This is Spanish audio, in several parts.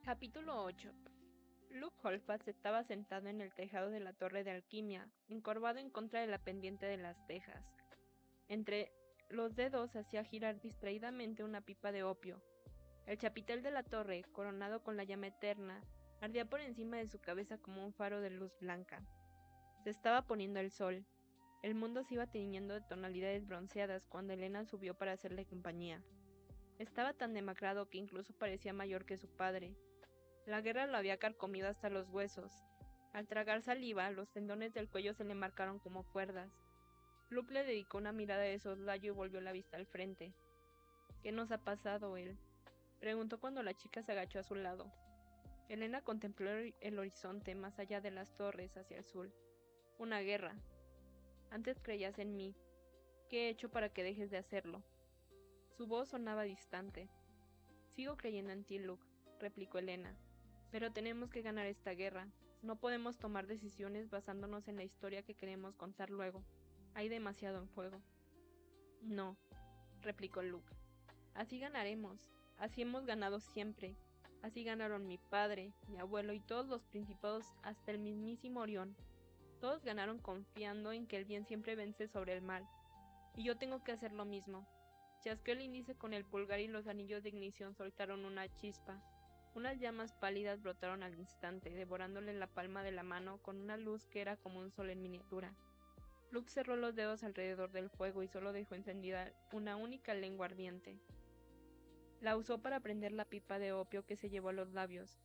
Capítulo 8. Luke Holfast estaba sentado en el tejado de la torre de alquimia, encorvado en contra de la pendiente de las tejas. Entre los dedos hacía girar distraídamente una pipa de opio. El chapitel de la torre, coronado con la llama eterna, ardía por encima de su cabeza como un faro de luz blanca. Se estaba poniendo el sol. El mundo se iba tiñendo de tonalidades bronceadas cuando Elena subió para hacerle compañía. Estaba tan demacrado que incluso parecía mayor que su padre. La guerra lo había carcomido hasta los huesos. Al tragar saliva, los tendones del cuello se le marcaron como cuerdas. Luke le dedicó una mirada de soslayo y volvió la vista al frente. ¿Qué nos ha pasado, él? Preguntó cuando la chica se agachó a su lado. Elena contempló el horizonte más allá de las torres hacia el sur. Una guerra. Antes creías en mí. ¿Qué he hecho para que dejes de hacerlo? Su voz sonaba distante. Sigo creyendo en ti, Luke, replicó Elena. Pero tenemos que ganar esta guerra. No podemos tomar decisiones basándonos en la historia que queremos contar luego. Hay demasiado en juego. No, replicó Luke. Así ganaremos. Así hemos ganado siempre. Así ganaron mi padre, mi abuelo y todos los principados hasta el mismísimo Orión. Todos ganaron confiando en que el bien siempre vence sobre el mal. Y yo tengo que hacer lo mismo. Chasqueó el índice con el pulgar y los anillos de ignición soltaron una chispa. Unas llamas pálidas brotaron al instante, devorándole la palma de la mano con una luz que era como un sol en miniatura. Luke cerró los dedos alrededor del fuego y solo dejó encendida una única lengua ardiente. La usó para prender la pipa de opio que se llevó a los labios.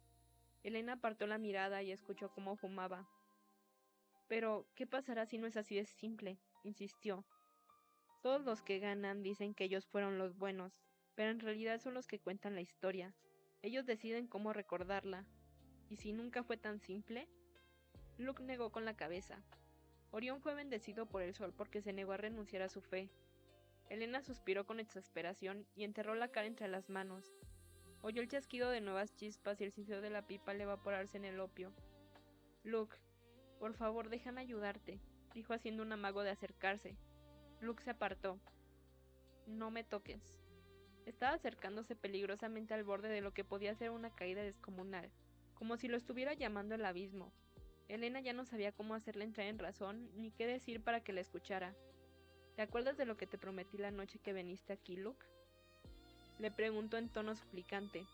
Elena apartó la mirada y escuchó cómo fumaba. Pero, ¿qué pasará si no es así de simple? Insistió. Todos los que ganan dicen que ellos fueron los buenos, pero en realidad son los que cuentan la historia. Ellos deciden cómo recordarla. ¿Y si nunca fue tan simple? Luke negó con la cabeza. Orión fue bendecido por el sol porque se negó a renunciar a su fe. Elena suspiró con exasperación y enterró la cara entre las manos. Oyó el chasquido de nuevas chispas y el sinseo de la pipa al evaporarse en el opio. Luke, por favor, déjame ayudarte, dijo haciendo un amago de acercarse. Luke se apartó. No me toques. Estaba acercándose peligrosamente al borde de lo que podía ser una caída descomunal, como si lo estuviera llamando el abismo. Elena ya no sabía cómo hacerle entrar en razón ni qué decir para que la escuchara. ¿Te acuerdas de lo que te prometí la noche que viniste aquí, Luke? Le preguntó en tono suplicante.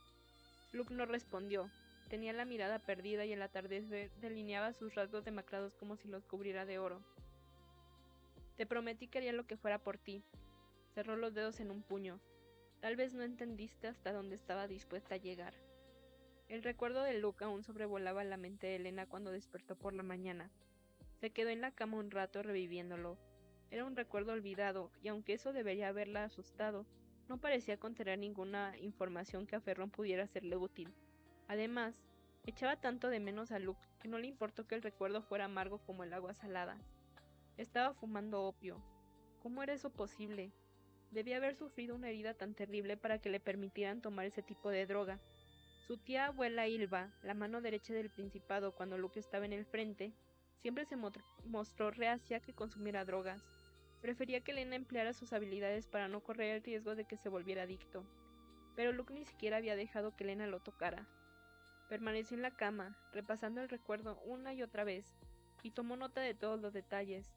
Luke no respondió. Tenía la mirada perdida y el atardecer delineaba sus rasgos demacrados como si los cubriera de oro. Te prometí que haría lo que fuera por ti. Cerró los dedos en un puño. Tal vez no entendiste hasta dónde estaba dispuesta a llegar. El recuerdo de Luke aún sobrevolaba la mente de Elena cuando despertó por la mañana. Se quedó en la cama un rato reviviéndolo. Era un recuerdo olvidado, y aunque eso debería haberla asustado, no parecía contener ninguna información que a Ferron pudiera serle útil. Además, echaba tanto de menos a Luke que no le importó que el recuerdo fuera amargo como el agua salada. Estaba fumando opio. ¿Cómo era eso posible? Debía haber sufrido una herida tan terrible para que le permitieran tomar ese tipo de droga. Su tía abuela Ilva, la mano derecha del principado cuando Luke estaba en el frente, siempre se mostró reacia a que consumiera drogas. Prefería que Elena empleara sus habilidades para no correr el riesgo de que se volviera adicto. Pero Luke ni siquiera había dejado que Elena lo tocara. Permaneció en la cama, repasando el recuerdo una y otra vez, y tomó nota de todos los detalles.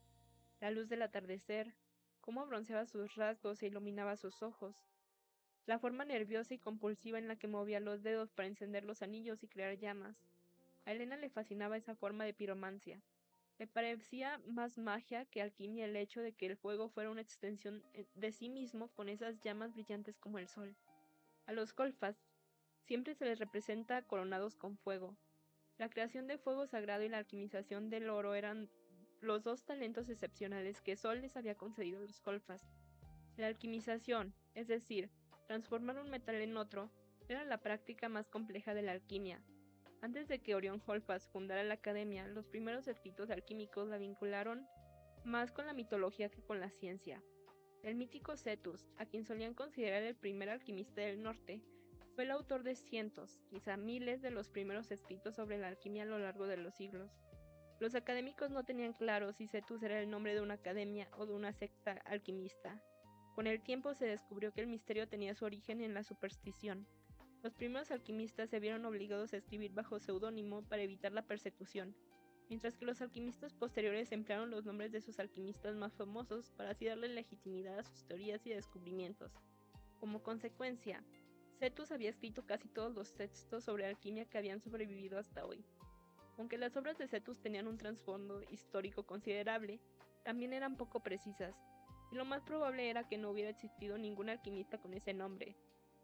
La luz del atardecer, cómo bronceaba sus rasgos e iluminaba sus ojos. La forma nerviosa y compulsiva en la que movía los dedos para encender los anillos y crear llamas. A Elena le fascinaba esa forma de piromancia. Le parecía más magia que alquimia el hecho de que el fuego fuera una extensión de sí mismo con esas llamas brillantes como el sol. A los Holfast siempre se les representa coronados con fuego. La creación de fuego sagrado y la alquimización del oro eran los dos talentos excepcionales que Sol les había concedido a los Holfast. La alquimización, es decir, transformar un metal en otro, era la práctica más compleja de la alquimia. Antes de que Orion Holfast fundara la academia, los primeros escritos alquímicos la vincularon más con la mitología que con la ciencia. El mítico Cetus, a quien solían considerar el primer alquimista del norte, fue el autor de cientos, quizá miles de los primeros escritos sobre la alquimia a lo largo de los siglos. Los académicos no tenían claro si Cetus era el nombre de una academia o de una secta alquimista. Con el tiempo se descubrió que el misterio tenía su origen en la superstición. Los primeros alquimistas se vieron obligados a escribir bajo seudónimo para evitar la persecución, mientras que los alquimistas posteriores emplearon los nombres de sus alquimistas más famosos para así darle legitimidad a sus teorías y descubrimientos. Como consecuencia, Cetus había escrito casi todos los textos sobre alquimia que habían sobrevivido hasta hoy. Aunque las obras de Cetus tenían un trasfondo histórico considerable, también eran poco precisas, y lo más probable era que no hubiera existido ningún alquimista con ese nombre.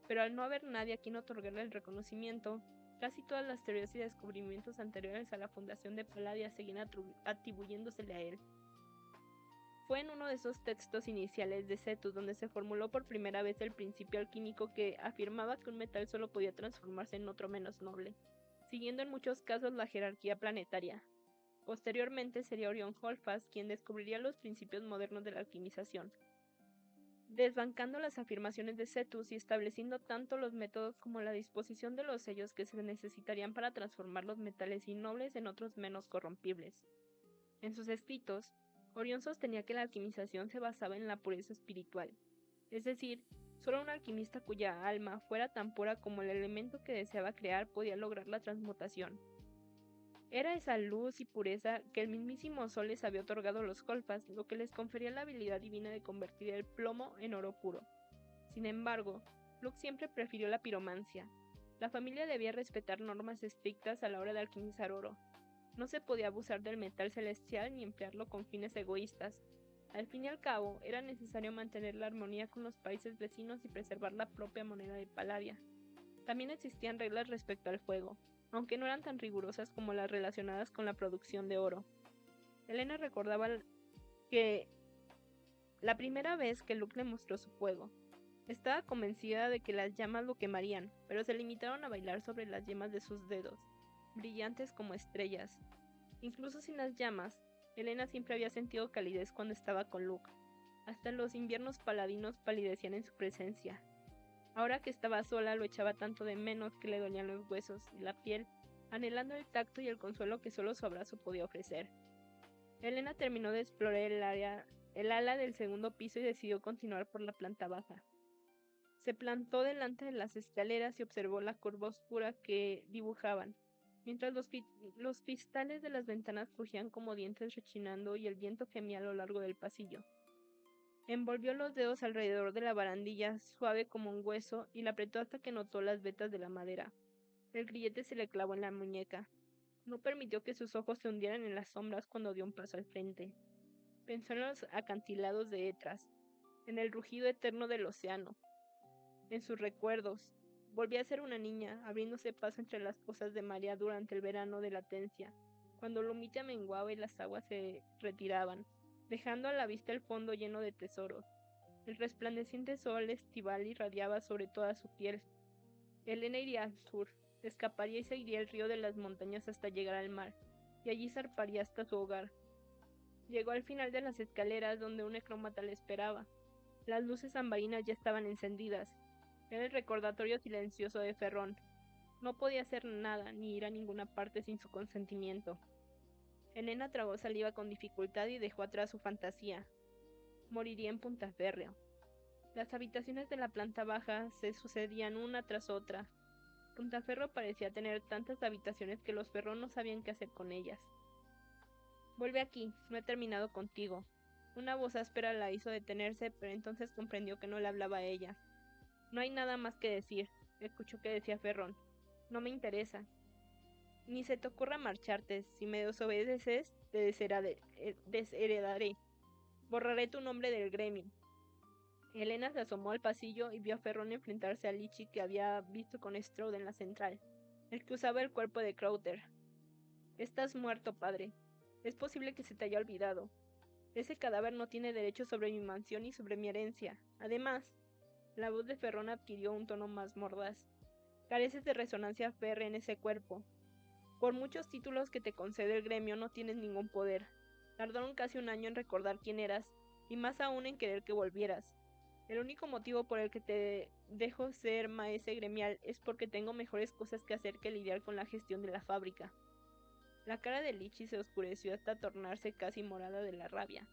Pero al no haber nadie a quien otorgarle el reconocimiento, casi todas las teorías y descubrimientos anteriores a la fundación de Palladia seguían atribuyéndosele a él. Fue en uno de esos textos iniciales de Cetus donde se formuló por primera vez el principio alquímico que afirmaba que un metal solo podía transformarse en otro menos noble, siguiendo en muchos casos la jerarquía planetaria. Posteriormente sería Orion Holfast quien descubriría los principios modernos de la alquimización, desbancando las afirmaciones de Cetus y estableciendo tanto los métodos como la disposición de los sellos que se necesitarían para transformar los metales innobles en otros menos corrompibles. En sus escritos, Orión sostenía que la alquimización se basaba en la pureza espiritual, es decir, solo un alquimista cuya alma fuera tan pura como el elemento que deseaba crear podía lograr la transmutación. Era esa luz y pureza que el mismísimo sol les había otorgado a los Holfast, lo que les confería la habilidad divina de convertir el plomo en oro puro. Sin embargo, Luke siempre prefirió la piromancia. La familia debía respetar normas estrictas a la hora de alquimizar oro. No se podía abusar del metal celestial ni emplearlo con fines egoístas. Al fin y al cabo, era necesario mantener la armonía con los países vecinos y preservar la propia moneda de Palladia. También existían reglas respecto al fuego, aunque no eran tan rigurosas como las relacionadas con la producción de oro. Helena recordaba que la primera vez que Luke le mostró su fuego, estaba convencida de que las llamas lo quemarían, pero se limitaron a bailar sobre las yemas de sus dedos, brillantes como estrellas. Incluso sin las llamas, Helena siempre había sentido calidez cuando estaba con Luke. Hasta los inviernos paladinos palidecían en su presencia. Ahora que estaba sola lo echaba tanto de menos que le dolían los huesos y la piel, anhelando el tacto y el consuelo que solo su abrazo podía ofrecer. Helena terminó de explorar el ala del segundo piso y decidió continuar por la planta baja. Se plantó delante de las escaleras y observó la curva oscura que dibujaban, mientras los cristales de las ventanas crujían como dientes rechinando y el viento gemía a lo largo del pasillo. Envolvió los dedos alrededor de la barandilla, suave como un hueso, y la apretó hasta que notó las vetas de la madera. El grillete se le clavó en la muñeca. No permitió que sus ojos se hundieran en las sombras cuando dio un paso al frente. Pensó en los acantilados de Etras, en el rugido eterno del océano, en sus recuerdos. Volvió a ser una niña, abriéndose paso entre las cosas de María durante el verano de latencia, cuando la humilla menguaba y las aguas se retiraban, dejando a la vista el fondo lleno de tesoros. El resplandeciente sol estival irradiaba sobre toda su piel. Helena iría al sur, escaparía y seguiría el río de las montañas hasta llegar al mar, y allí zarparía hasta su hogar. Llegó al final de las escaleras donde un necrómata le esperaba. Las luces ambarinas ya estaban encendidas. Era el recordatorio silencioso de Ferrón. No podía hacer nada ni ir a ninguna parte sin su consentimiento. Helena tragó saliva con dificultad y dejó atrás su fantasía. Moriría en Puntaférreo. Las habitaciones de la planta baja se sucedían una tras otra. Puntaferro parecía tener tantas habitaciones que los Ferrón no sabían qué hacer con ellas. Vuelve aquí, no he terminado contigo. Una voz áspera la hizo detenerse, pero entonces comprendió que no le hablaba a ella. No hay nada más que decir, escuchó que decía Ferrón. No me interesa. Ni se te ocurra marcharte. Si me desobedeces, te desheredaré. Borraré tu nombre del gremio. Helena se asomó al pasillo y vio a Ferrón enfrentarse a Lichi que había visto con Strode en la central, el que usaba el cuerpo de Crowther. Estás muerto, padre. Es posible que se te haya olvidado. Ese cadáver no tiene derecho sobre mi mansión y sobre mi herencia. Además, la voz de Ferrón adquirió un tono más mordaz. Careces de resonancia férrea en ese cuerpo. Por muchos títulos que te concede el gremio no tienes ningún poder. Tardaron casi un año en recordar quién eras, y más aún en querer que volvieras. El único motivo por el que te dejo ser maese gremial es porque tengo mejores cosas que hacer que lidiar con la gestión de la fábrica. La cara de Lichi se oscureció hasta tornarse casi morada de la rabia.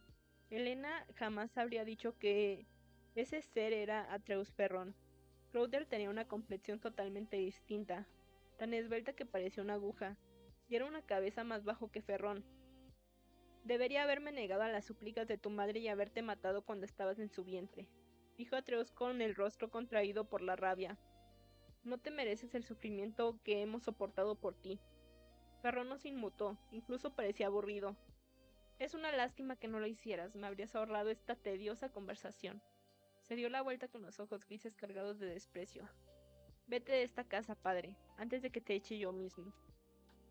Helena jamás habría dicho que ese ser era Atreus Ferrón. Crowder tenía una complexión totalmente distinta, tan esbelta que parecía una aguja, y era una cabeza más bajo que Ferrón. Debería haberme negado a las súplicas de tu madre y haberte matado cuando estabas en su vientre, dijo Atreus con el rostro contraído por la rabia. No te mereces el sufrimiento que hemos soportado por ti. Ferrón no se inmutó, incluso parecía aburrido. Es una lástima que no lo hicieras, me habrías ahorrado esta tediosa conversación. Se dio la vuelta con los ojos grises cargados de desprecio. Vete de esta casa, padre, antes de que te eche yo mismo.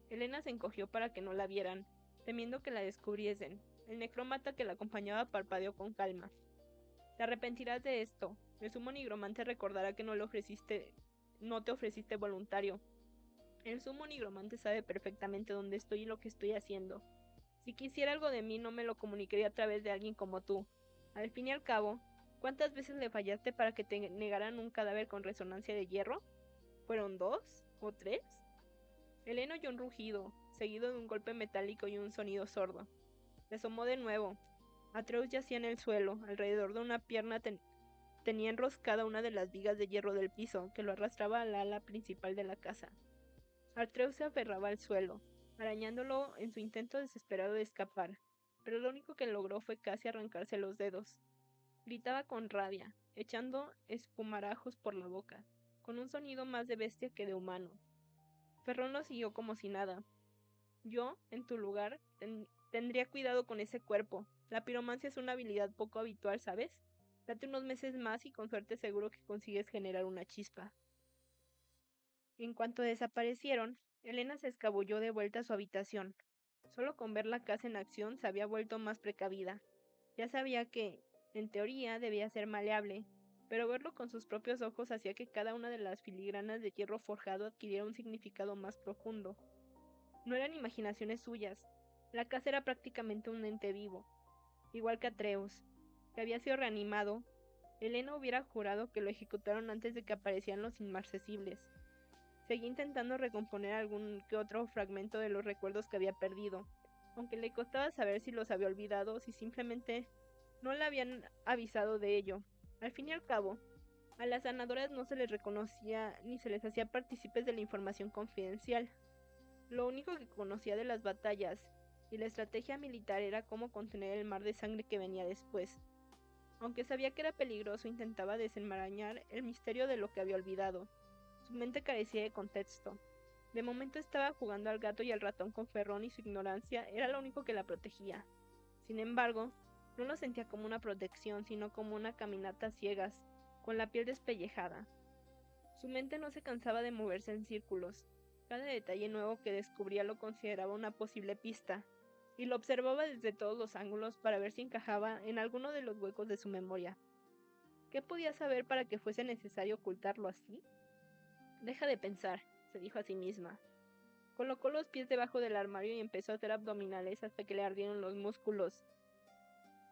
Helena se encogió para que no la vieran, temiendo que la descubriesen. El necrómata que la acompañaba parpadeó con calma. Te arrepentirás de esto. El sumo nigromante recordará que no te ofreciste voluntario. El sumo nigromante sabe perfectamente dónde estoy y lo que estoy haciendo. Si quisiera algo de mí, no me lo comunicaría a través de alguien como tú. Al fin y al cabo, ¿cuántas veces le fallaste para que te negaran un cadáver con resonancia de hierro? ¿Fueron 2 o 3? Helena oyó un rugido, seguido de un golpe metálico y un sonido sordo. Se asomó de nuevo. Atreus yacía en el suelo, alrededor de una pierna tenía enroscada una de las vigas de hierro del piso, que lo arrastraba al ala principal de la casa. Atreus se aferraba al suelo, arañándolo en su intento desesperado de escapar, pero lo único que logró fue casi arrancarse los dedos. Gritaba con rabia, echando espumarajos por la boca, con un sonido más de bestia que de humano. Ferrón lo siguió como si nada. Yo, en tu lugar, tendría cuidado con ese cuerpo. La piromancia es una habilidad poco habitual, ¿sabes? Date unos meses más y con suerte seguro que consigues generar una chispa. En cuanto desaparecieron, Helena se escabulló de vuelta a su habitación. Solo con ver la casa en acción se había vuelto más precavida. Ya sabía que, en teoría, debía ser maleable, pero verlo con sus propios ojos hacía que cada una de las filigranas de hierro forjado adquiriera un significado más profundo. No eran imaginaciones suyas. La casa era prácticamente un ente vivo, igual que Atreus, que había sido reanimado. Helena hubiera jurado que lo ejecutaron antes de que aparecieran los inmarcesibles. Seguía intentando recomponer algún que otro fragmento de los recuerdos que había perdido, aunque le costaba saber si los había olvidado o si simplemente no le habían avisado de ello. Al fin y al cabo, a las sanadoras no se les reconocía ni se les hacía partícipes de la información confidencial. Lo único que conocía de las batallas y la estrategia militar era cómo contener el mar de sangre que venía después. Aunque sabía que era peligroso, intentaba desenmarañar el misterio de lo que había olvidado. Su mente carecía de contexto. De momento estaba jugando al gato y al ratón con Ferrón y su ignorancia era lo único que la protegía. Sin embargo, no lo sentía como una protección, sino como una caminata a ciegas, con la piel despellejada. Su mente no se cansaba de moverse en círculos. Cada detalle nuevo que descubría lo consideraba una posible pista, y lo observaba desde todos los ángulos para ver si encajaba en alguno de los huecos de su memoria. ¿Qué podía saber para que fuese necesario ocultarlo así? Deja de pensar, se dijo a sí misma. Colocó los pies debajo del armario y empezó a hacer abdominales hasta que le ardieron los músculos.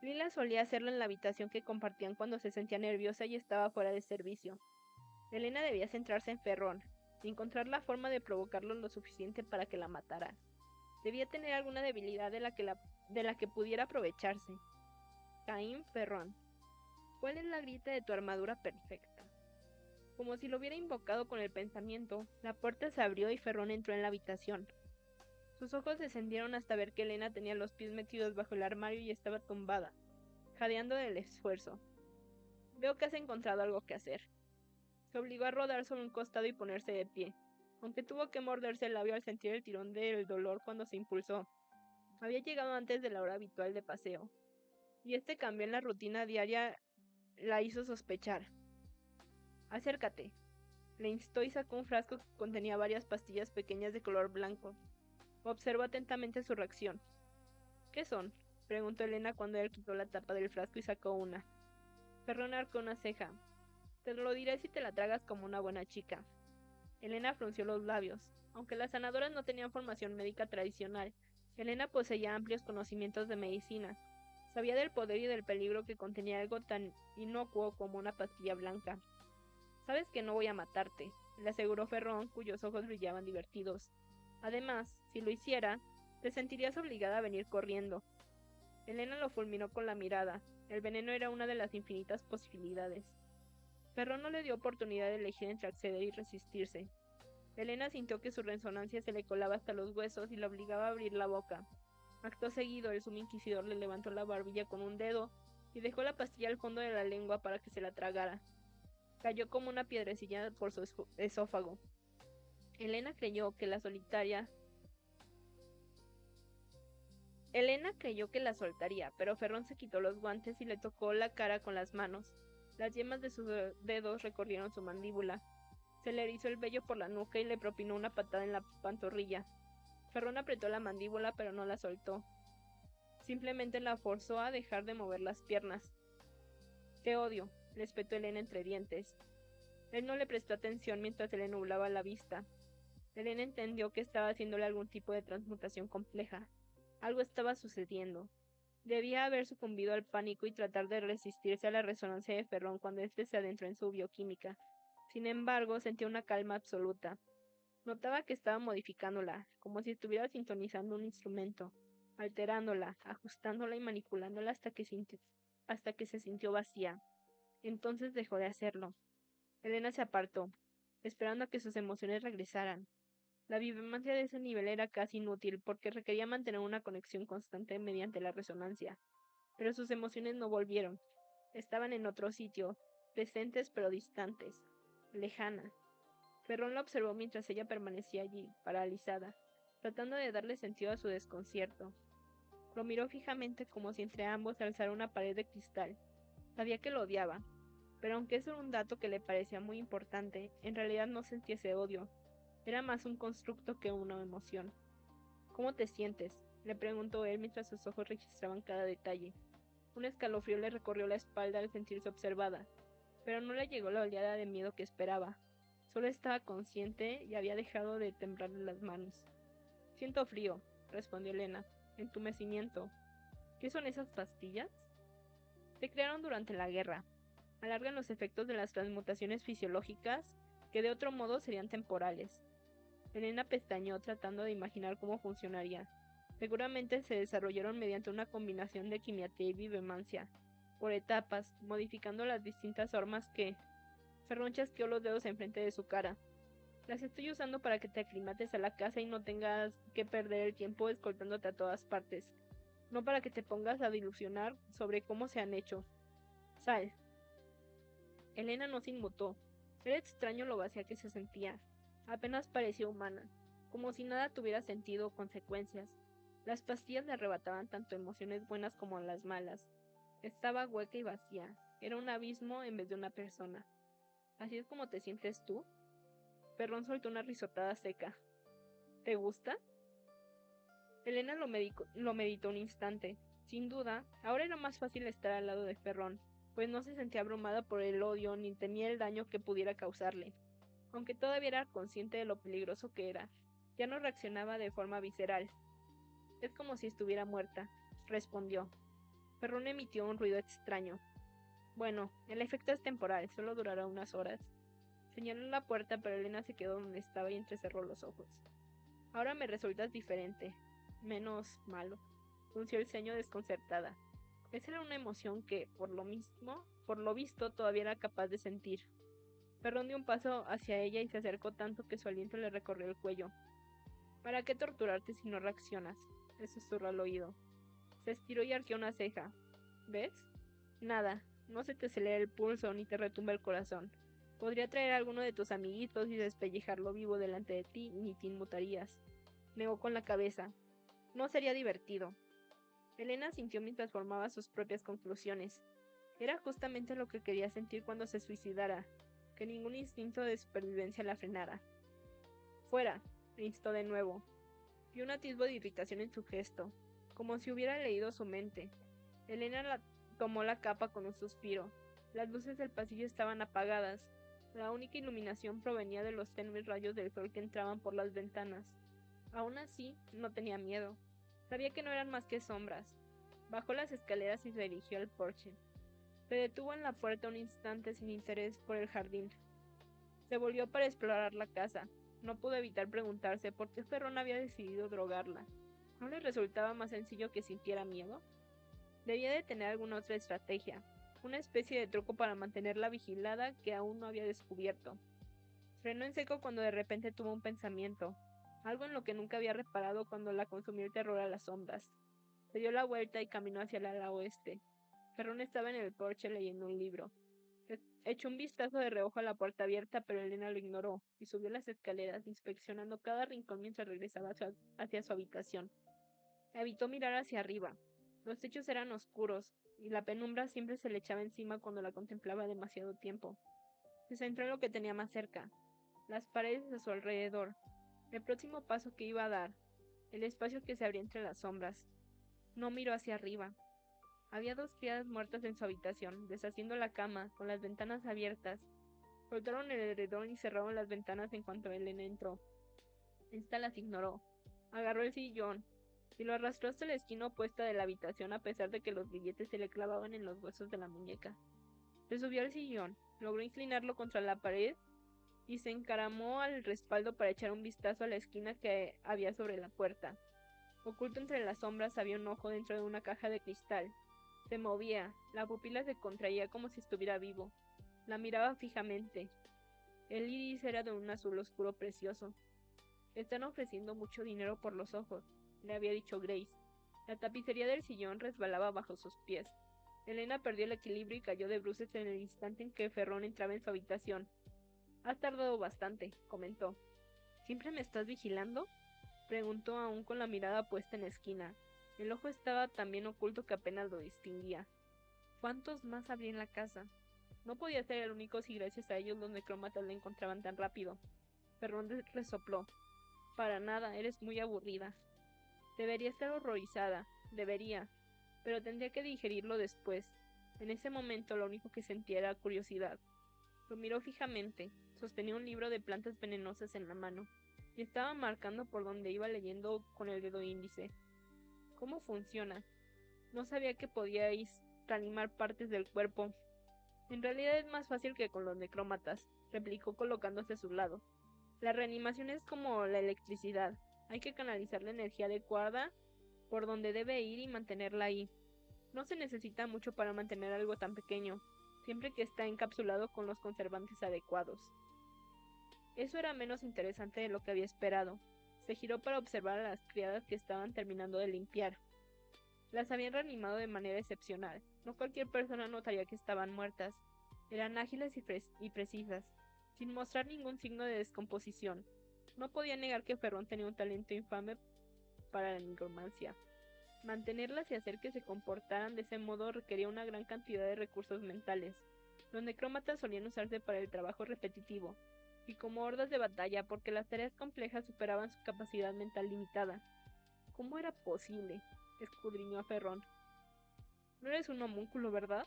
Lila solía hacerlo en la habitación que compartían cuando se sentía nerviosa y estaba fuera de servicio. Helena debía centrarse en Ferrón y encontrar la forma de provocarlo lo suficiente para que la matara. Debía tener alguna debilidad de la que pudiera aprovecharse. Caín Ferrón. ¿Cuál es la grita de tu armadura perfecta? Como si lo hubiera invocado con el pensamiento, la puerta se abrió y Ferrón entró en la habitación. Sus ojos descendieron hasta ver que Helena tenía los pies metidos bajo el armario y estaba tumbada, jadeando del esfuerzo. Veo que has encontrado algo que hacer. Se obligó a rodar sobre un costado y ponerse de pie, aunque tuvo que morderse el labio al sentir el tirón del dolor cuando se impulsó. Había llegado antes de la hora habitual de paseo, y este cambio en la rutina diaria la hizo sospechar. Acércate, le instó y sacó un frasco que contenía varias pastillas pequeñas de color blanco. Observó atentamente su reacción. ¿Qué son? Preguntó Helena cuando él quitó la tapa del frasco y sacó una. Ferrón arcó una ceja. Te lo diré si te la tragas como una buena chica. Helena frunció los labios. Aunque las sanadoras no tenían formación médica tradicional, Helena poseía amplios conocimientos de medicina. Sabía del poder y del peligro que contenía algo tan inocuo como una pastilla blanca. Sabes que no voy a matarte, le aseguró Ferrón, cuyos ojos brillaban divertidos. Además, si lo hiciera, te sentirías obligada a venir corriendo. Helena lo fulminó con la mirada. El veneno era una de las infinitas posibilidades. Ferrón no le dio oportunidad de elegir entre acceder y resistirse. Elena sintió que su resonancia se le colaba hasta los huesos y la obligaba a abrir la boca. Acto seguido, el sumo inquisidor le levantó la barbilla con un dedo y dejó la pastilla al fondo de la lengua para que se la tragara. Cayó como una piedrecilla por su esófago. Elena creyó que la soltaría, pero Ferrón se quitó los guantes y le tocó la cara con las manos. Las yemas de sus dedos recorrieron su mandíbula. Se le erizó el vello por la nuca y le propinó una patada en la pantorrilla. Ferrón apretó la mandíbula pero no la soltó. Simplemente la forzó a dejar de mover las piernas. Te odio, le espetó Elena entre dientes. Él no le prestó atención mientras se le nublaba la vista. Elena entendió que estaba haciéndole algún tipo de transmutación compleja. Algo estaba sucediendo. Debía haber sucumbido al pánico y tratar de resistirse a la resonancia de Ferrón cuando éste se adentró en su bioquímica. Sin embargo, sentía una calma absoluta. Notaba que estaba modificándola, como si estuviera sintonizando un instrumento, alterándola, ajustándola y manipulándola hasta que se sintió vacía. Entonces dejó de hacerlo. Elena se apartó, esperando a que sus emociones regresaran. La vivencia de ese nivel era casi inútil porque requería mantener una conexión constante mediante la resonancia. Pero sus emociones no volvieron. Estaban en otro sitio, presentes pero distantes, lejanas. Ferrón la observó mientras ella permanecía allí, paralizada, tratando de darle sentido a su desconcierto. Lo miró fijamente como si entre ambos se alzara una pared de cristal. Sabía que lo odiaba, pero aunque eso era un dato que le parecía muy importante, en realidad no sentía ese odio. Era más un constructo que una emoción. ¿Cómo te sientes?, le preguntó él mientras sus ojos registraban cada detalle. Un escalofrío le recorrió la espalda al sentirse observada, pero no le llegó la oleada de miedo que esperaba. Solo estaba consciente y había dejado de temblarle las manos. Siento frío, respondió Elena. Entumecimiento. ¿Qué son esas pastillas? Se crearon durante la guerra. Alargan los efectos de las transmutaciones fisiológicas que de otro modo serían temporales. Elena pestañeó tratando de imaginar cómo funcionaría. Seguramente se desarrollaron mediante una combinación de quimiatría y vivencia, por etapas, modificando las distintas armas que... Ferrón chasqueó los dedos enfrente de su cara. Las estoy usando para que te aclimates a la casa y no tengas que perder el tiempo escoltándote a todas partes. No para que te pongas a dilucionar sobre cómo se han hecho. Sal. Elena no se inmutó. Era extraño lo vacía que se sentía. Apenas parecía humana, como si nada tuviera sentido o consecuencias. Las pastillas le arrebataban tanto emociones buenas como las malas. Estaba hueca y vacía. Era un abismo en vez de una persona. ¿Así es como te sientes tú? Ferrón soltó una risotada seca. ¿Te gusta? Elena lo meditó un instante. Sin duda, ahora era más fácil estar al lado de Ferrón, pues no se sentía abrumada por el odio ni temía el daño que pudiera causarle. Aunque todavía era consciente de lo peligroso que era, ya no reaccionaba de forma visceral. Es como si estuviera muerta, respondió. Ferrón emitió un ruido extraño. Bueno, el efecto es temporal, solo durará unas horas. Señaló la puerta, pero Elena se quedó donde estaba y entrecerró los ojos. Ahora me resultas diferente, menos malo, frunció el ceño desconcertada. Esa era una emoción que, por lo visto, todavía era capaz de sentir. Ferrón dio un paso hacia ella y se acercó tanto que su aliento le recorrió el cuello. ¿Para qué torturarte si no reaccionas?, le susurró al oído. Se estiró y arqueó una ceja. ¿Ves? Nada, no se te acelera el pulso ni te retumba el corazón. Podría traer a alguno de tus amiguitos y despellejarlo vivo delante de ti y ni te inmutarías. Negó con la cabeza. No sería divertido. Elena sintió mientras formaba sus propias conclusiones. Era justamente lo que quería sentir cuando se suicidara, que ningún instinto de supervivencia la frenara. Fuera, le instó de nuevo. Vio un atisbo de irritación en su gesto, como si hubiera leído su mente. Elena tomó la capa con un suspiro. Las luces del pasillo estaban apagadas. La única iluminación provenía de los tenues rayos del sol que entraban por las ventanas. Aún así, no tenía miedo. Sabía que no eran más que sombras. Bajó las escaleras y se dirigió al porche. Se detuvo en la puerta un instante sin interés por el jardín. Se volvió para explorar la casa. No pudo evitar preguntarse por qué Ferrón había decidido drogarla. ¿No le resultaba más sencillo que sintiera miedo? Debía de tener alguna otra estrategia. una especie de truco para mantenerla vigilada que aún no había descubierto. Frenó en seco cuando de repente tuvo un pensamiento, algo en lo que nunca había reparado cuando la consumió el terror a las sombras. Se dio la vuelta y caminó hacia el ala oeste. Ferrón estaba en el porche leyendo un libro. Echó un vistazo de reojo a la puerta abierta, pero Elena lo ignoró y subió las escaleras, inspeccionando cada rincón mientras regresaba hacia su habitación. Evitó mirar hacia arriba. Los techos eran oscuros, y la penumbra siempre se le echaba encima cuando la contemplaba demasiado tiempo. Se centró en lo que tenía más cerca, las paredes a su alrededor, el próximo paso que iba a dar, el espacio que se abría entre las sombras. No miró hacia arriba. Había 2 criadas muertas en su habitación, deshaciendo la cama, con las ventanas abiertas. Soltaron el edredón y cerraron las ventanas en cuanto Elena entró. Esta las ignoró. Agarró el sillón y lo arrastró hasta la esquina opuesta de la habitación a pesar de que los billetes se le clavaban en los huesos de la muñeca. Se subió al sillón, logró inclinarlo contra la pared y se encaramó al respaldo para echar un vistazo a la esquina que había sobre la puerta. Oculto entre las sombras había un ojo dentro de una caja de cristal. Se movía, la pupila se contraía como si estuviera vivo. La miraba fijamente. El iris era de un azul oscuro precioso. Están ofreciendo mucho dinero por los ojos, le había dicho Grace. La tapicería del sillón resbalaba bajo sus pies. Elena perdió el equilibrio y cayó de bruces en el instante en que Ferrón entraba en su habitación. Has tardado bastante, comentó. ¿Siempre me estás vigilando? Preguntó aún con la mirada puesta en la esquina. El ojo estaba tan bien oculto que apenas lo distinguía. ¿Cuántos más habría en la casa? No podía ser el único si gracias a ellos los necrómatas la encontraban tan rápido. Ferrón resopló. Para nada, eres muy aburrida. Debería estar horrorizada, debería, pero tendría que digerirlo después. En ese momento lo único que sentía era curiosidad. Lo miró fijamente, sostenía un libro de plantas venenosas en la mano, y estaba marcando por donde iba leyendo con el dedo índice. ¿Cómo funciona? No sabía que podíais reanimar partes del cuerpo. En realidad es más fácil que con los necrómatas, replicó colocándose a su lado. La reanimación es como la electricidad. Hay que canalizar la energía adecuada por donde debe ir y mantenerla ahí. No se necesita mucho para mantener algo tan pequeño, siempre que está encapsulado con los conservantes adecuados. Eso era menos interesante de lo que había esperado. Se giró para observar a las criadas que estaban terminando de limpiar. Las habían reanimado de manera excepcional. No cualquier persona notaría que estaban muertas. Eran ágiles y precisas, sin mostrar ningún signo de descomposición. No podía negar que Ferrón tenía un talento infame para la nigromancia. Mantenerlas y hacer que se comportaran de ese modo requería una gran cantidad de recursos mentales. Los necrómatas solían usarse para el trabajo repetitivo, y como hordas de batalla porque las tareas complejas superaban su capacidad mental limitada. ¿Cómo era posible? Escudriñó a Ferrón. No eres un homúnculo, ¿verdad?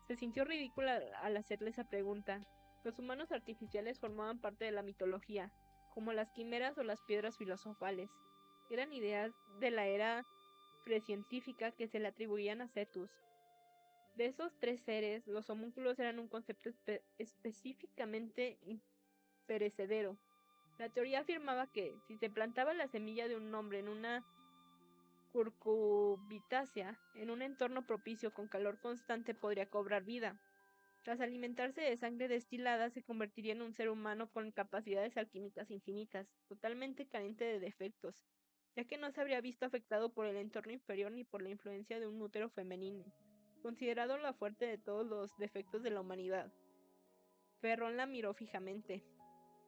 Se sintió ridícula al hacerle esa pregunta. Los humanos artificiales formaban parte de la mitología, como las quimeras o las piedras filosofales. Eran ideas de la era precientífica que se le atribuían a Cetus. De esos 3 seres, los homúnculos eran un concepto específicamente imperecedero. La teoría afirmaba que, si se plantaba la semilla de un nombre en una curcubitácea, en un entorno propicio con calor constante, podría cobrar vida. Tras alimentarse de sangre destilada, se convertiría en un ser humano con capacidades alquímicas infinitas, totalmente carente de defectos, ya que no se habría visto afectado por el entorno inferior ni por la influencia de un útero femenino, considerado la fuerte de todos los defectos de la humanidad. Ferrón la miró fijamente.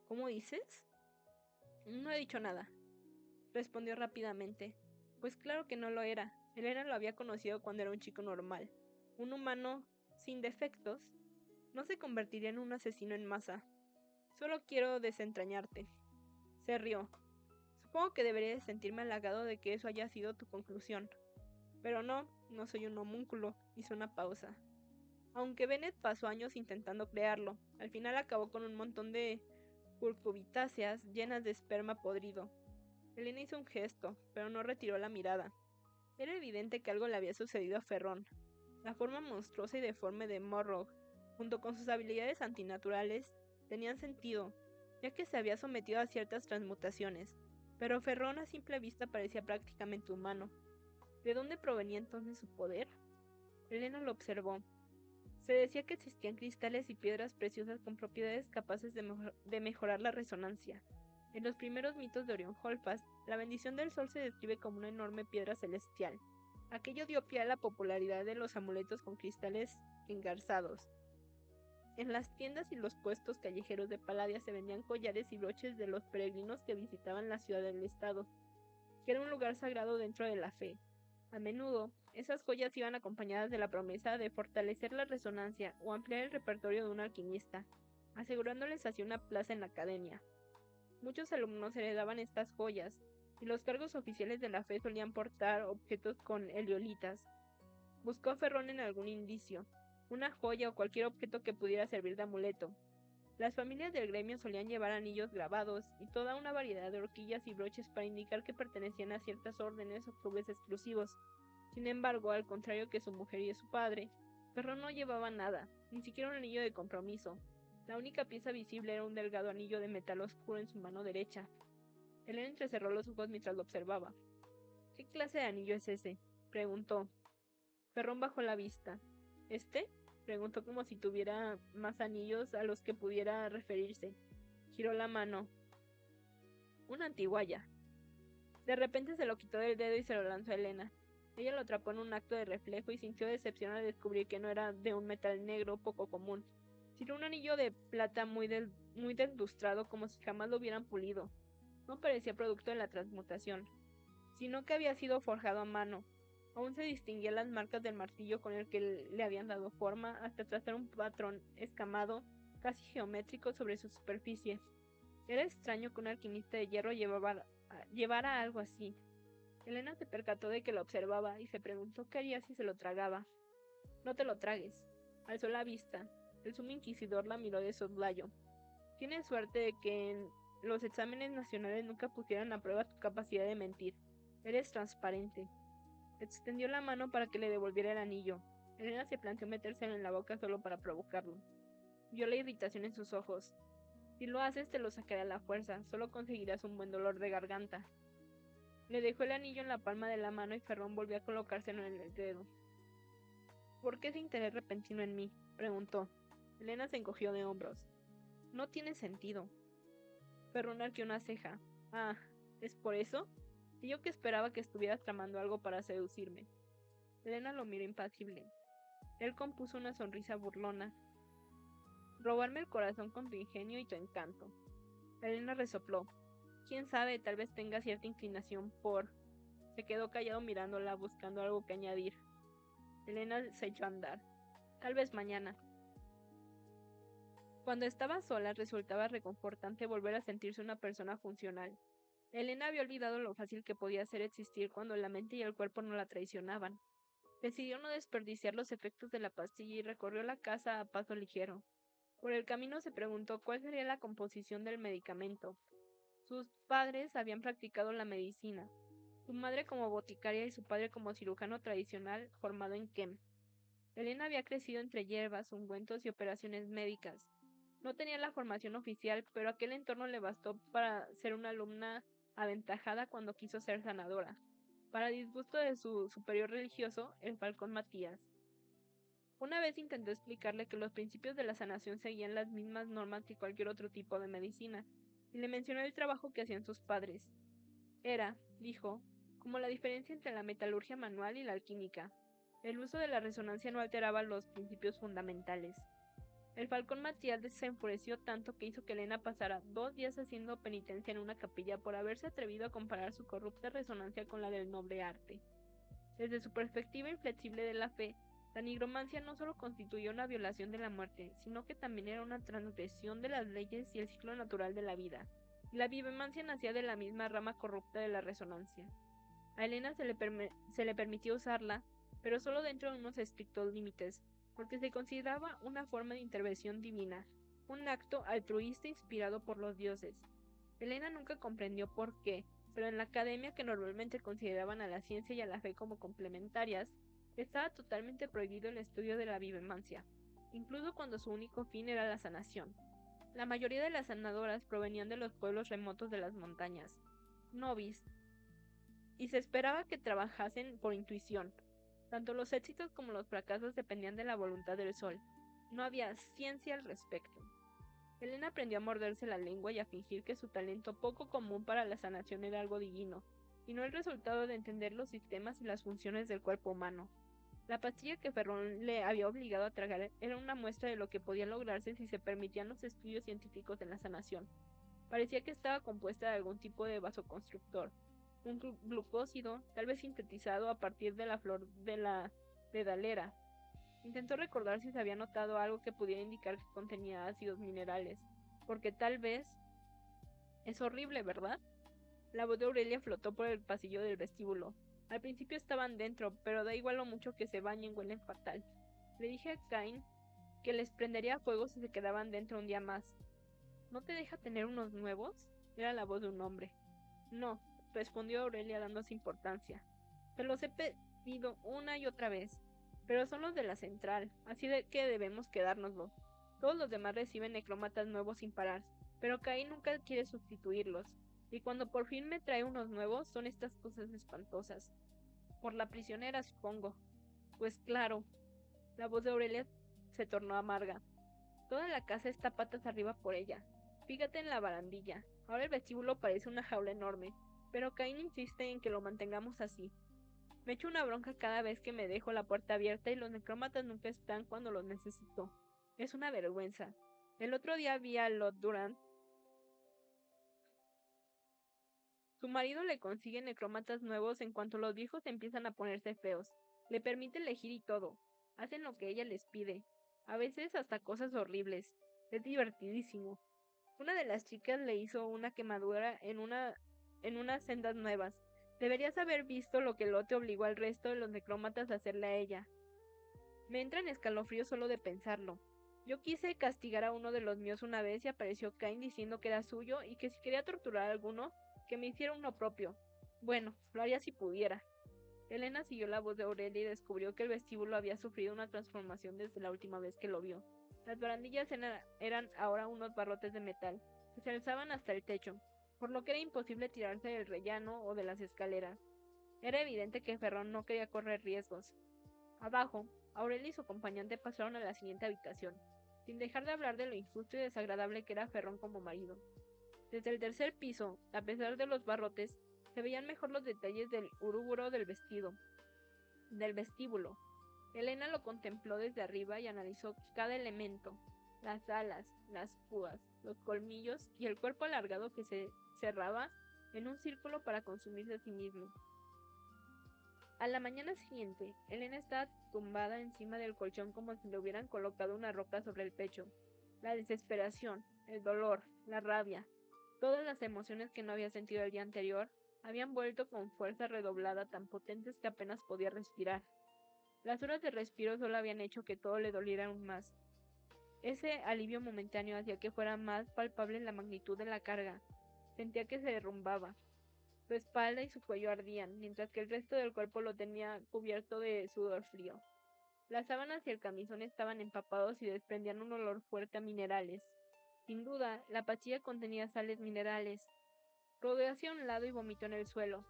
¿Cómo dices? No he dicho nada, respondió rápidamente. Pues claro que no lo era. Elena lo había conocido cuando era un chico normal. Un humano sin defectos no se convertiría en un asesino en masa. Solo quiero desentrañarte. Se rió. Supongo que debería de sentirme halagado de que eso haya sido tu conclusión. Pero no, no soy un homúnculo. Hizo una pausa. Aunque Bennett pasó años intentando crearlo, al final acabó con un montón de curcubitáceas llenas de esperma podrido. Elena hizo un gesto, pero no retiró la mirada. Era evidente que algo le había sucedido a Ferrón. La forma monstruosa y deforme de Morrow, junto con sus habilidades antinaturales, tenían sentido, ya que se había sometido a ciertas transmutaciones, pero Ferrón a simple vista parecía prácticamente humano. ¿De dónde provenía entonces su poder? Elena lo observó. Se decía que existían cristales y piedras preciosas con propiedades capaces de mejorar la resonancia. En los primeros mitos de Orión Holfast, la bendición del sol se describe como una enorme piedra celestial. Aquello dio pie a la popularidad de los amuletos con cristales engarzados. En las tiendas y los puestos callejeros de Palladia se vendían collares y broches de los peregrinos que visitaban la ciudad del estado, que era un lugar sagrado dentro de la fe. A menudo, esas joyas iban acompañadas de la promesa de fortalecer la resonancia o ampliar el repertorio de un alquimista, asegurándoles así una plaza en la academia. Muchos alumnos heredaban estas joyas, y los cargos oficiales de la fe solían portar objetos con heliolitas. Buscó a Ferrón en algún indicio, una joya o cualquier objeto que pudiera servir de amuleto. Las familias del gremio solían llevar anillos grabados y toda una variedad de horquillas y broches para indicar que pertenecían a ciertas órdenes o clubes exclusivos. Sin embargo, al contrario que su mujer y su padre, Ferrón no llevaba nada, ni siquiera un anillo de compromiso. La única pieza visible era un delgado anillo de metal oscuro en su mano derecha. Elena entrecerró los ojos mientras lo observaba. ¿Qué clase de anillo es ese?, preguntó. Ferrón bajó la vista. ¿Este?, preguntó como si tuviera más anillos a los que pudiera referirse. Giró la mano. Una antiguaya. De repente se lo quitó del dedo y se lo lanzó a Elena. Ella lo atrapó en un acto de reflejo y sintió decepción al descubrir que no era de un metal negro poco común, sino un anillo de plata muy deslustrado, como si jamás lo hubieran pulido. No parecía producto de la transmutación, sino que había sido forjado a mano. Aún se distinguían las marcas del martillo con el que le habían dado forma, hasta trazar un patrón escamado, casi geométrico, sobre su superficie. Era extraño que un alquimista de hierro llevara algo así. Elena se percató de que lo observaba y se preguntó qué haría si se lo tragaba. No te lo tragues. Alzó la vista. El sumo inquisidor la miró de soslayo. Tienes suerte de que en los exámenes nacionales nunca pusieran a prueba tu capacidad de mentir. Eres transparente. Extendió la mano para que le devolviera el anillo. Elena se planteó metérselo en la boca solo para provocarlo. Vio la irritación en sus ojos. Si lo haces te lo sacaré a la fuerza, solo conseguirás un buen dolor de garganta. Le dejó el anillo en la palma de la mano y Ferrón volvió a colocárselo en el dedo. ¿Por qué ese interés repentino en mí?, preguntó. Elena se encogió de hombros. No tiene sentido. Ferrón arqueó una ceja. Ah, ¿es por eso? Y yo que esperaba que estuvieras tramando algo para seducirme. Elena lo miró impasible. Él compuso una sonrisa burlona. Robarme el corazón con tu ingenio y tu encanto. Elena resopló. Quién sabe, tal vez tenga cierta inclinación por... Se quedó callado mirándola, buscando algo que añadir. Elena se echó a andar. Tal vez mañana. Cuando estaba sola, resultaba reconfortante volver a sentirse una persona funcional. Elena había olvidado lo fácil que podía ser existir cuando la mente y el cuerpo no la traicionaban. Decidió no desperdiciar los efectos de la pastilla y recorrió la casa a paso ligero. Por el camino se preguntó cuál sería la composición del medicamento. Sus padres habían practicado la medicina, su madre como boticaria y su padre como cirujano tradicional formado en Kem. Elena había crecido entre hierbas, ungüentos y operaciones médicas. No tenía la formación oficial, pero aquel entorno le bastó para ser una alumna aventajada cuando quiso ser sanadora, para disgusto de su superior religioso, el Falcón Matías. Una vez intentó explicarle que los principios de la sanación seguían las mismas normas que cualquier otro tipo de medicina, y le mencionó el trabajo que hacían sus padres. Era, dijo, como la diferencia entre la metalurgia manual y la alquímica. El uso de la resonancia no alteraba los principios fundamentales. El Falcón Matías se enfureció tanto que hizo que Elena pasara 2 días haciendo penitencia en una capilla por haberse atrevido a comparar su corrupta resonancia con la del noble arte. Desde su perspectiva inflexible de la fe, la nigromancia no solo constituía una violación de la muerte, sino que también era una transgresión de las leyes y el ciclo natural de la vida. Y la bibemancia nacía de la misma rama corrupta de la resonancia. A Elena se le permitió usarla, pero solo dentro de unos estrictos límites, porque se consideraba una forma de intervención divina, un acto altruista inspirado por los dioses. Elena nunca comprendió por qué, pero en la academia, que normalmente consideraban a la ciencia y a la fe como complementarias, estaba totalmente prohibido el estudio de la bibemancia, incluso cuando su único fin era la sanación. La mayoría de las sanadoras provenían de los pueblos remotos de las montañas, novis, y se esperaba que trabajasen por intuición. Tanto los éxitos como los fracasos dependían de la voluntad del sol. No había ciencia al respecto. Elena aprendió a morderse la lengua y a fingir que su talento poco común para la sanación era algo divino, y no el resultado de entender los sistemas y las funciones del cuerpo humano. La pastilla que Ferrón le había obligado a tragar era una muestra de lo que podía lograrse si se permitían los estudios científicos de la sanación. Parecía que estaba compuesta de algún tipo de vasoconstrictor, un glucósido, tal vez sintetizado a partir de la flor de la dedalera. Intentó recordar si se había notado algo que pudiera indicar que contenía ácidos minerales, porque tal vez... Es horrible, ¿verdad? La voz de Aurelia flotó por el pasillo del vestíbulo. Al principio estaban dentro, pero da igual lo mucho que se bañen, huelen fatal. Le dije a Cain que les prendería fuego si se quedaban dentro un día más. ¿No te deja tener unos nuevos? Era la voz de un hombre. No, respondió Aurelia dándose importancia. Te los he pedido una y otra vez, pero son los de la central, así de que debemos quedárnoslo. Todos los demás reciben necrómatas nuevos sin parar, pero Caín nunca quiere sustituirlos, y cuando por fin me trae unos nuevos son estas cosas espantosas. Por la prisionera, supongo. Pues claro. La voz de Aurelia se tornó amarga. Toda la casa está patas arriba por ella. Fíjate en la barandilla. Ahora el vestíbulo parece una jaula enorme, pero Caín insiste en que lo mantengamos así. Me echo una bronca cada vez que me dejo la puerta abierta y los necrómatas nunca están cuando los necesito. Es una vergüenza. El otro día vi a Lord Durant. Su marido le consigue necrómatas nuevos en cuanto los viejos empiezan a ponerse feos. Le permite elegir y todo. Hacen lo que ella les pide. A veces hasta cosas horribles. Es divertidísimo. Una de las chicas le hizo una quemadura en unas sendas nuevas. Deberías haber visto lo que Lotte obligó al resto de los necrómatas a hacerle a ella. Me entran escalofríos solo de pensarlo. Yo quise castigar a uno de los míos una vez y apareció Cain diciendo que era suyo y que si quería torturar a alguno, que me hiciera uno propio. Bueno, lo haría si pudiera. Elena siguió la voz de Aurelia y descubrió que el vestíbulo había sufrido una transformación desde la última vez que lo vio. Las barandillas eran ahora unos barrotes de metal, que se alzaban hasta el techo, por lo que era imposible tirarse del rellano o de las escaleras. Era evidente que Ferrón no quería correr riesgos. Abajo, Aurelia y su acompañante pasaron a la siguiente habitación, sin dejar de hablar de lo injusto y desagradable que era Ferrón como marido. Desde el tercer piso, a pesar de los barrotes, se veían mejor los detalles del uruguro del vestíbulo. Elena lo contempló desde arriba y analizó cada elemento, las alas, las púas, los colmillos y el cuerpo alargado que se cerraba en un círculo para consumirse a sí mismo. A la mañana siguiente, Elena estaba tumbada encima del colchón como si le hubieran colocado una roca sobre el pecho. La desesperación, el dolor, la rabia, todas las emociones que no había sentido el día anterior, habían vuelto con fuerza redoblada tan potentes que apenas podía respirar. Las horas de respiro solo habían hecho que todo le doliera aún más. Ese alivio momentáneo hacía que fuera más palpable la magnitud de la carga. Sentía que se derrumbaba. Su espalda y su cuello ardían, mientras que el resto del cuerpo lo tenía cubierto de sudor frío. Las sábanas y el camisón estaban empapados y desprendían un olor fuerte a minerales. Sin duda, la pastilla contenía sales minerales. Rodó hacia un lado y vomitó en el suelo.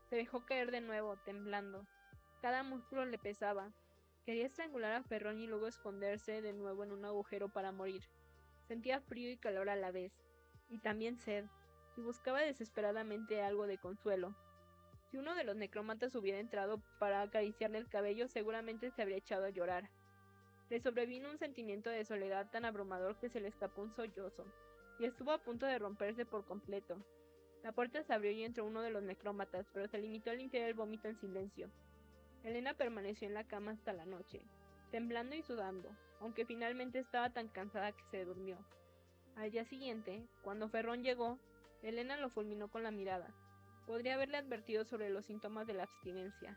Se dejó caer de nuevo, temblando. Cada músculo le pesaba. Quería estrangular a Ferrón y luego esconderse de nuevo en un agujero para morir. Sentía frío y calor a la vez, y también sed, y buscaba desesperadamente algo de consuelo. Si uno de los necrómatas hubiera entrado para acariciarle el cabello, seguramente se habría echado a llorar. Le sobrevino un sentimiento de soledad tan abrumador que se le escapó un sollozo, y estuvo a punto de romperse por completo. La puerta se abrió y entró uno de los necrómatas, pero se limitó a limpiar el vómito en silencio. Elena permaneció en la cama hasta la noche, temblando y sudando, aunque finalmente estaba tan cansada que se durmió. Al día siguiente, cuando Ferrón llegó, Elena lo fulminó con la mirada. Podría haberle advertido sobre los síntomas de la abstinencia.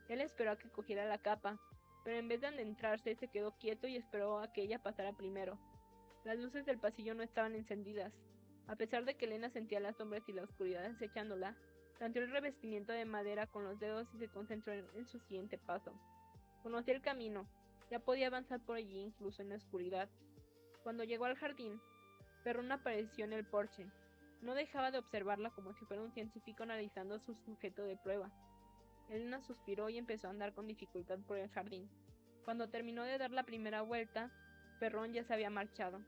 Él esperó a que cogiera la capa, pero en vez de adentrarse se quedó quieto y esperó a que ella pasara primero. Las luces del pasillo no estaban encendidas. A pesar de que Elena sentía las sombras y la oscuridad acechándola, tanteó el revestimiento de madera con los dedos y se concentró en su siguiente paso. Conocía el camino, ya podía avanzar por allí incluso en la oscuridad. Cuando llegó al jardín, Ferrón apareció en el porche. No dejaba de observarla como si fuera un científico analizando a su sujeto de prueba. Elena suspiró y empezó a andar con dificultad por el jardín. Cuando terminó de dar la primera vuelta, Perrón ya se había marchado.